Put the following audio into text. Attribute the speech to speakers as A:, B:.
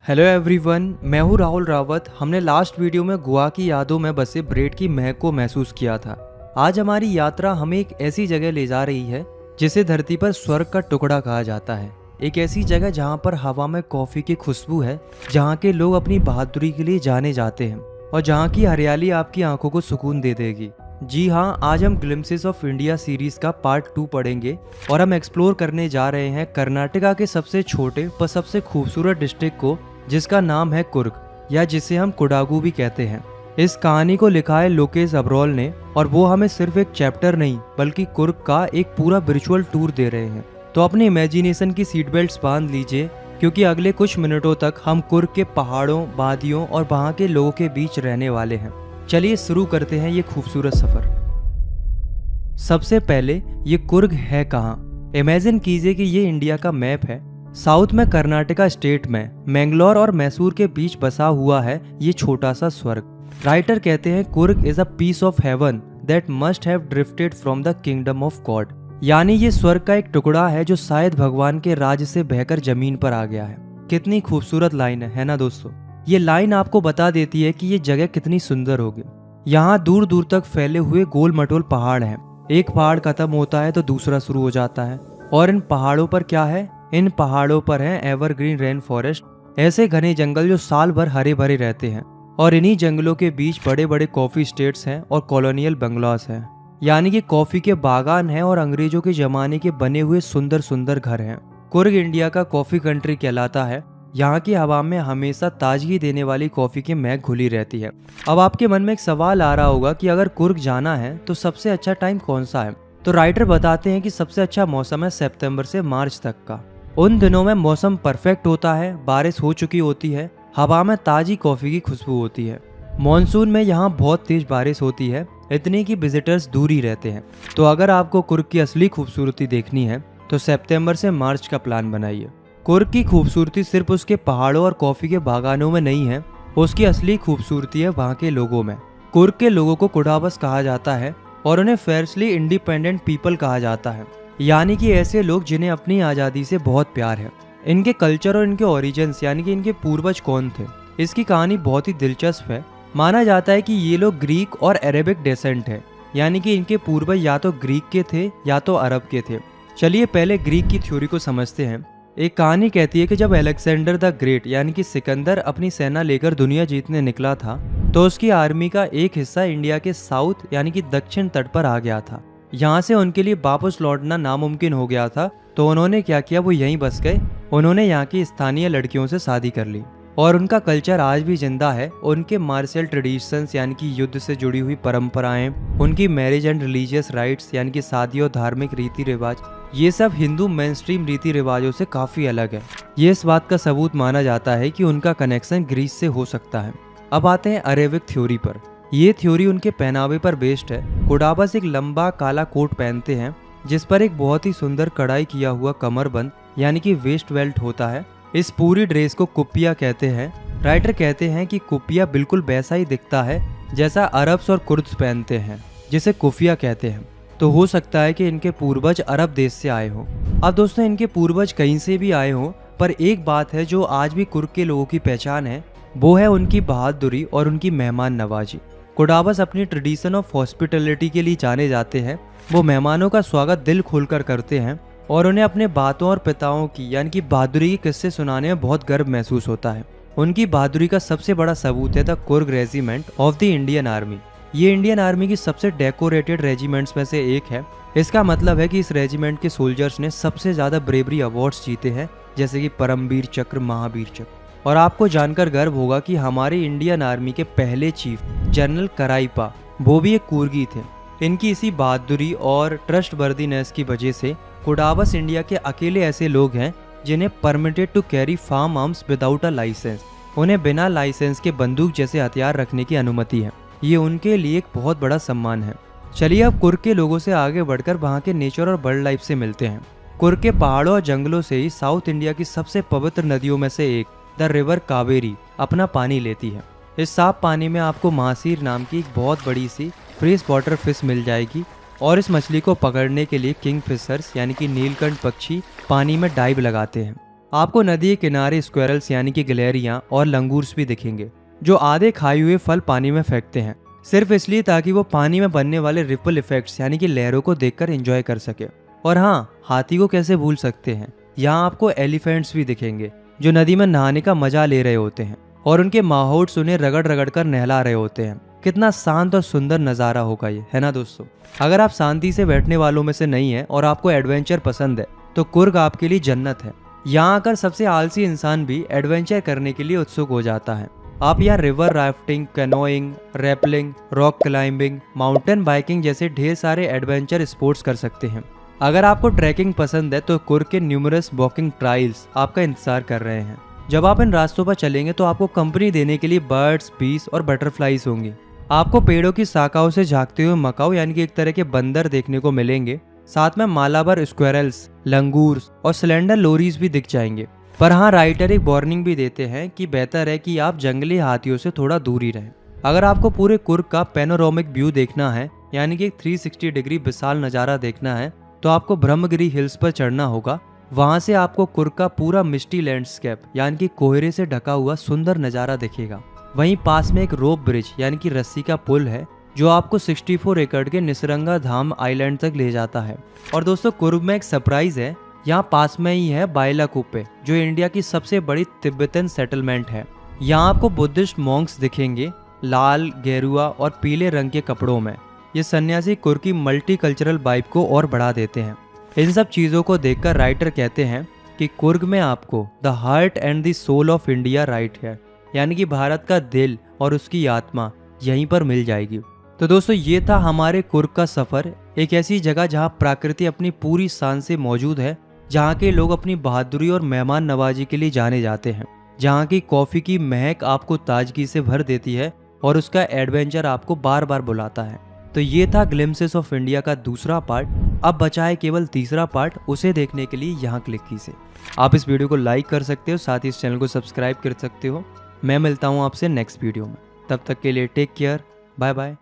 A: Hello everyone, मैं हूँ राहुल रावत। हमने लास्ट वीडियो में गोवा की यादों में बसे ब्रेड की महक को महसूस किया था। आज हमारी यात्रा हमें एक ऐसी जगह ले जा रही है जिसे धरती पर स्वर्ग का टुकड़ा कहा जाता है। एक ऐसी जगह जहाँ पर हवा में कॉफी की खुशबू है, जहाँ के लोग अपनी बहादुरी के लिए जाने जाते हैं और जहाँ की हरियाली आपकी आंखों को सुकून दे देगी। जी हाँ, आज हम ग्लिम्पसेस ऑफ इंडिया सीरीज का पार्ट 2 पढ़ेंगे और हम एक्सप्लोर करने जा रहे हैं कर्नाटका के सबसे छोटे पर सबसे खूबसूरत डिस्ट्रिक्ट को, जिसका नाम है कुर्ग, या जिसे हम कोडागू भी कहते हैं। इस कहानी को लिखा है लोकेश अब्रोल ने और वो हमें सिर्फ एक चैप्टर नहीं बल्कि कुर्ग का एक पूरा विजुअल टूर दे रहे हैं। तो अपनी इमेजिनेशन की सीट बेल्ट्स बांध लीजिए, क्योंकि अगले कुछ मिनटों तक हम कुर्ग के पहाड़ों, वादियों और वहाँ के लोगों के बीच रहने वाले हैं। चलिए शुरू करते हैं ये खूबसूरत सफर। सबसे पहले ये कुर्ग है कहाँ? इमेजिन कीजिए कि ये इंडिया का मैप है। साउथ में कर्नाटका स्टेट में मैंगलोर और मैसूर के बीच बसा हुआ है ये छोटा सा स्वर्ग। राइटर कहते हैं Coorg is a piece of heaven that must have drifted from the kingdom of God. यानी ये स्वर्ग का एक टुकड़ा है जो शायद भगवान के राज से बहकर जमीन पर आ गया है। कितनी खूबसूरत लाइन है ना दोस्तों? ये लाइन आपको बता देती है कि ये जगह कितनी सुंदर होगी। यहाँ दूर दूर तक फैले हुए गोल मटोल पहाड़ हैं। एक पहाड़ खत्म होता है तो दूसरा शुरू हो जाता है। और इन पहाड़ों पर क्या है? इन पहाड़ों पर है एवरग्रीन रेन फॉरेस्ट, ऐसे घने जंगल जो साल भर हरे भरे रहते हैं। और इन्हीं जंगलों के बीच बड़े बड़े कॉफी स्टेट्स हैं और कॉलोनियल बंगलास हैं, यानी कि कॉफी के बागान हैं और अंग्रेजों के जमाने के बने हुए सुंदर सुंदर घर हैं। कुर्ग इंडिया का कॉफी कंट्री कहलाता है। यहाँ की हवा में हमेशा ताजगी देने वाली कॉफी की महक घुली रहती है। अब आपके मन में एक सवाल आ रहा होगा कि अगर कुर्ग जाना है तो सबसे अच्छा टाइम कौन सा है? तो राइटर बताते हैं कि सबसे अच्छा मौसम है सितंबर से मार्च तक का। उन दिनों में मौसम परफेक्ट होता है, बारिश हो चुकी होती है, हवा में ताजी कॉफी की खुशबू होती है। मॉनसून में यहाँ बहुत तेज बारिश होती है, इतनी कि विजिटर्स दूर ही रहते हैं। तो अगर आपको कुर्ग की असली खूबसूरती देखनी है तो सितंबर से मार्च का प्लान बनाइए। कुर्ग की खूबसूरती सिर्फ उसके पहाड़ों और कॉफी के बागानों में नहीं है, उसकी असली खूबसूरती है वहाँ के लोगों में। कुर्ग के लोगों को कुडाबस कहा जाता है और उन्हें फेयरली इंडिपेंडेंट पीपल कहा जाता है, यानी कि ऐसे लोग जिन्हें अपनी आज़ादी से बहुत प्यार है। इनके कल्चर और इनके ओरिजिन्स, यानी कि इनके पूर्वज कौन थे, इसकी कहानी बहुत ही दिलचस्प है। माना जाता है कि ये लोग ग्रीक और अरेबिक डेसेंट है, यानी कि इनके पूर्वज या तो ग्रीक के थे या तो अरब के थे। चलिए पहले ग्रीक की थ्योरी को समझते हैं। एक कहानी कहती है कि जब अलेक्जेंडर द ग्रेट यानी कि सिकंदर अपनी सेना लेकर दुनिया जीतने निकला था तो उसकी आर्मी का एक हिस्सा इंडिया के साउथ यानी कि दक्षिण तट पर आ गया था। यहाँ से उनके लिए वापस लौटना नामुमकिन हो गया था, तो उन्होंने क्या किया, वो यहीं बस गए। उन्होंने यहाँ की स्थानीय लड़कियों से शादी कर ली और उनका कल्चर आज भी जिंदा है। उनके मार्शल ट्रेडिशंस यानी कि युद्ध से जुड़ी हुई परंपराएं, उनकी मैरिज एंड रिलीजियस राइट्स यानी कि शादी और धार्मिक रीति रिवाज, ये सब हिंदू मेनस्ट्रीम रीति रिवाजों से काफी अलग है। ये इस बात का सबूत माना जाता है कि उनका कनेक्शन ग्रीस से हो सकता है। अब आते हैं अरेबिक थ्योरी पर। ये थ्योरी उनके पहनावे पर बेस्ड है। कुडाबस एक लंबा काला कोट पहनते हैं जिस पर एक बहुत ही सुंदर कढ़ाई किया हुआ कमरबंद यानी कि वेस्ट बेल्ट होता है। इस पूरी ड्रेस को कुपिया कहते हैं। राइटर कहते हैं कि कुपिया बिल्कुल वैसा ही दिखता है जैसा अरब्स और कुर्द्स पहनते हैं, जिसे कुफिया कहते हैं। तो हो सकता है कि इनके पूर्वज अरब देश से आए हों। अब दोस्तों, इनके पूर्वज कहीं से भी आए हों, पर एक बात है जो आज भी कुर्ग के लोगों की पहचान है, वो है उनकी बहादुरी और उनकी मेहमान नवाजी। कुडाबस अपनी ट्रेडिशन ऑफ हॉस्पिटलिटी के लिए जाने जाते हैं। वो मेहमानों का स्वागत दिल खोलकर करते हैं और उन्हें अपने बातों और पिताओं की यानी कि बहादुरी के किस्से सुनाने में बहुत गर्व महसूस होता है। उनकी बहादुरी का सबसे बड़ा सबूत है the Coorg regiment of the Indian army. ये इंडियन आर्मी की सबसे डेकोरेटेड रेजिमेंट्स में से एक है। इसका मतलब है कि इस रेजिमेंट के सोल्जर्स ने सबसे ज्यादा ब्रेवरी अवार्ड्स जीते हैं, जैसे कि परमवीर चक्र, महावीर चक्र। और आपको जानकर गर्व होगा कि हमारे इंडियन आर्मी के पहले चीफ जनरल कराइपा वो भी एक कुर्गी थे। इनकी इसी बहादुरी और ट्रस्टवर्दीनेस की वजह से कुडाबस इंडिया के अकेले ऐसे लोग हैं जिन्हें permitted to carry firearms without a license. उन्हें बिना लाइसेंस के बंदूक जैसे हथियार रखने की अनुमति है। ये उनके लिए एक बहुत बड़ा सम्मान है। चलिए अब कुर्ग के लोगों से आगे बढ़कर वहाँ के नेचर और बर्ड लाइफ से मिलते हैं। कुर्ग के पहाड़ों और जंगलों से ही साउथ इंडिया की सबसे पवित्र नदियों में से एक द रिवर कावेरी अपना पानी लेती है। इस साफ पानी में आपको महासीर नाम की एक बहुत बड़ी सी फ्रेश वाटर फिश मिल जाएगी और इस मछली को पकड़ने के लिए किंग फिशर्स यानी कि नीलकंठ पक्षी पानी में डाइव लगाते हैं। आपको नदी के किनारे स्क्वेरल्स यानी कि गिलहरियां और लंगूर्स भी दिखेंगे, जो आधे खाए हुए फल पानी में फेंकते हैं, सिर्फ इसलिए ताकि वो पानी में बनने वाले रिपल इफेक्ट्स यानी कि लहरों को देखकर एंजॉय कर सके। और हाँ, हाथी को कैसे भूल सकते हैं। यहाँ आपको एलिफेंट्स भी दिखेंगे, जो नदी में नहाने का मजा ले रहे होते हैं और उनके माहौट्स उन्हें रगड़ रगड़ कर नहला रहे होते हैं। कितना शांत और सुंदर नज़ारा होगा ये, है ना दोस्तों। अगर आप शांति से बैठने वालों में से नहीं है और आपको एडवेंचर पसंद है तो कुर्ग आपके लिए जन्नत है। यहाँ आकर सबसे आलसी इंसान भी एडवेंचर करने के लिए उत्सुक हो जाता है। आप यहाँ river rafting, canoeing, rappelling, rock climbing, mountain biking जैसे ढेर सारे एडवेंचर स्पोर्ट्स कर सकते हैं। अगर आपको ट्रैकिंग पसंद है तो कुर्ग के न्यूमरस वॉकिंग ट्रायल्स आपका इंतजार कर रहे हैं। जब आप इन रास्तों पर चलेंगे तो आपको कंपनी देने के लिए बर्ड्स, बीस और बटरफ्लाईज होंगी। आपको पेड़ों की शाखाओं से झांकते हुए मकाऊ यानी कि एक तरह के बंदर देखने को मिलेंगे। साथ में मालाबार स्क्वेरल्स, लंगूर्स और सिलेंडर लोरीज भी दिख जाएंगे। पर हाँ, राइटर एक वार्निंग भी देते हैं कि बेहतर है कि आप जंगली हाथियों से थोड़ा दूर ही रहें। अगर आपको पूरे कुर्ग का पैनोरामिक व्यू देखना है यानी कि 360 डिग्री विशाल नज़ारा देखना है तो आपको ब्रह्मगिरी हिल्स पर चढ़ना होगा। वहां से आपको कुर्ग का पूरा मिस्टी लैंडस्केप यानी कि कोहरे से ढका हुआ सुंदर नज़ारा दिखेगा। वहीं पास में एक रोप ब्रिज यानी कि रस्सी का पुल है जो आपको 64 एकड़ के निसरंगा धाम आइलैंड तक ले जाता है। और दोस्तों, कुर्ग में एक सरप्राइज है। यहाँ पास में ही है बाइलाकुप्पे, जो इंडिया की सबसे बड़ी तिब्बतन सेटलमेंट है। यहाँ आपको बुद्धिस्ट मॉन्क्स दिखेंगे, लाल, गेरुआ और पीले रंग के कपड़ों में। ये सन्यासी कुर्ग की मल्टी कल्चरल वाइब को और बढ़ा देते हैं। इन सब चीज़ों को देखकर राइटर कहते हैं कि कुर्ग में आपको the heart and the soul of India right है, यानी कि भारत का दिल और उसकी आत्मा यहीं पर मिल जाएगी। तो दोस्तों, ये था हमारे कुर्ग का सफ़र, एक ऐसी जगह जहाँ प्रकृति अपनी पूरी शान से मौजूद है, जहाँ के लोग अपनी बहादुरी और मेहमान नवाजी के लिए जाने जाते हैं, जहाँ की कॉफ़ी की महक आपको ताजगी से भर देती है और उसका एडवेंचर आपको बार बार बुलाता है। तो ये था ग्लिम्सेस ऑफ इंडिया का दूसरा पार्ट। अब बचा है केवल तीसरा पार्ट, उसे देखने के लिए यहाँ क्लिक कीजिए। आप इस वीडियो को लाइक कर सकते हो, साथ ही इस चैनल को सब्सक्राइब कर सकते हो। मैं मिलता हूँ आपसे नेक्स्ट वीडियो में, तब तक के लिए टेक केयर, बाय बाय।